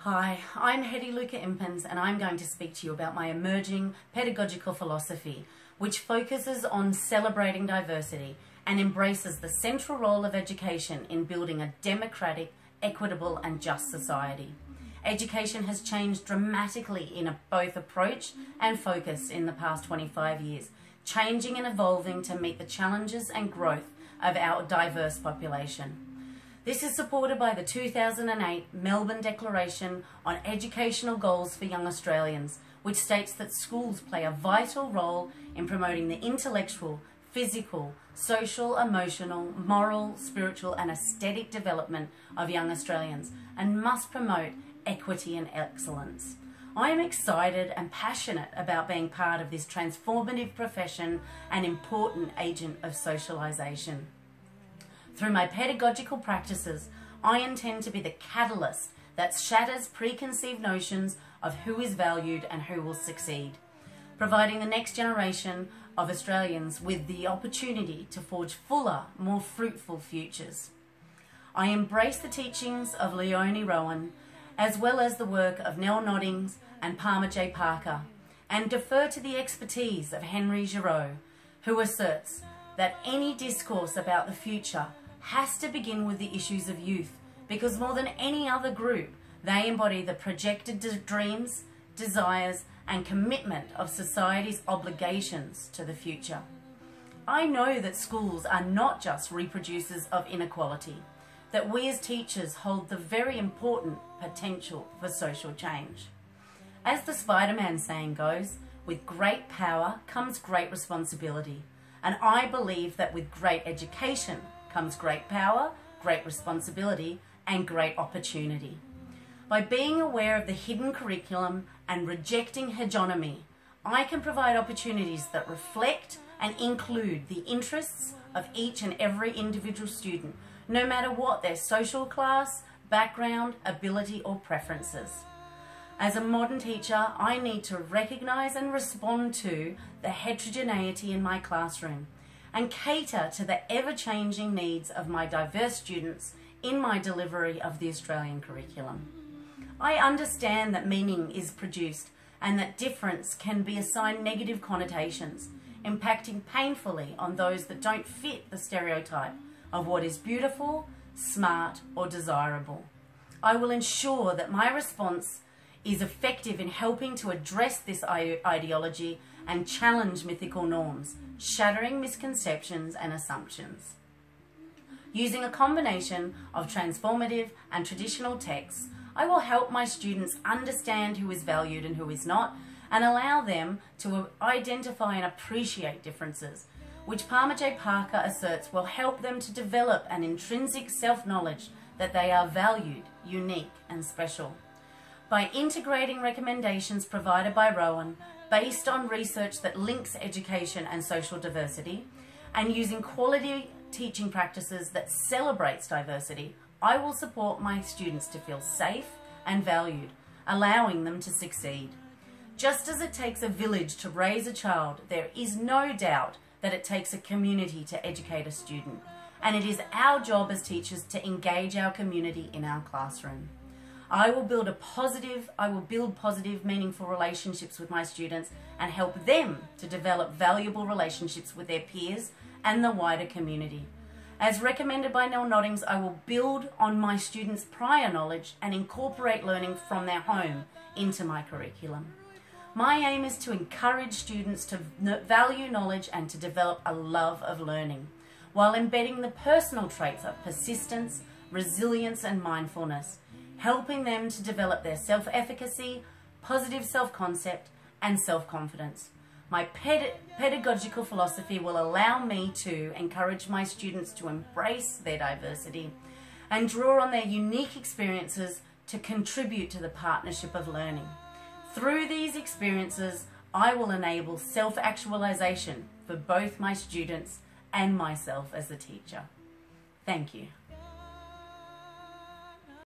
Hi, I'm Hedy Lucre Impens and I'm going to speak to you about my emerging pedagogical philosophy, which focuses on celebrating diversity and embraces the central role of education in building a democratic, equitable and just society. Education has changed dramatically in both approach and focus in the past 25 years, changing and evolving to meet the challenges and growth of our diverse population. This is supported by the 2008 Melbourne Declaration on Educational Goals for Young Australians, which states that schools play a vital role in promoting the intellectual, physical, social, emotional, moral, spiritual and aesthetic development of young Australians and must promote equity and excellence. I am excited and passionate about being part of this transformative profession and important agent of socialisation. Through my pedagogical practices, I intend to be the catalyst that shatters preconceived notions of who is valued and who will succeed, providing the next generation of Australians with the opportunity to forge fuller, more fruitful futures. I embrace the teachings of Leonie Rowan, as well as the work of Nell Noddings and Palmer J. Parker, and defer to the expertise of Henry Giroux, who asserts that any discourse about the future has to begin with the issues of youth, because more than any other group, they embody the projected dreams, desires, and commitment of society's obligations to the future. I know that schools are not just reproducers of inequality, that we as teachers hold the very important potential for social change. As the Spider-Man saying goes, with great power comes great responsibility, and I believe that with great education comes great power, great responsibility, and great opportunity. By being aware of the hidden curriculum and rejecting hegemony, I can provide opportunities that reflect and include the interests of each and every individual student, no matter what their social class, background, ability, or preferences. As a modern teacher, I need to recognise and respond to the heterogeneity in my classroom and cater to the ever-changing needs of my diverse students in my delivery of the Australian curriculum. I understand that meaning is produced and that difference can be assigned negative connotations, impacting painfully on those that don't fit the stereotype of what is beautiful, smart, or desirable. I will ensure that my response is effective in helping to address this ideology and challenge mythical norms, shattering misconceptions and assumptions. Using a combination of transformative and traditional texts, I will help my students understand who is valued and who is not, and allow them to identify and appreciate differences, which Palmer J. Parker asserts will help them to develop an intrinsic self-knowledge that they are valued, unique, and special. By integrating recommendations provided by Rowan based on research that links education and social diversity, and using quality teaching practices that celebrates diversity, I will support my students to feel safe and valued, allowing them to succeed. Just as it takes a village to raise a child, there is no doubt that it takes a community to educate a student, and it is our job as teachers to engage our community in our classroom. I will build positive, meaningful relationships with my students and help them to develop valuable relationships with their peers and the wider community. As recommended by Nell Noddings, I will build on my students' prior knowledge and incorporate learning from their home into my curriculum. My aim is to encourage students to value knowledge and to develop a love of learning, while embedding the personal traits of persistence, resilience and mindfulness, helping them to develop their self-efficacy, positive self-concept and self-confidence. My pedagogical philosophy will allow me to encourage my students to embrace their diversity and draw on their unique experiences to contribute to the partnership of learning. Through these experiences, I will enable self-actualization for both my students and myself as a teacher. Thank you.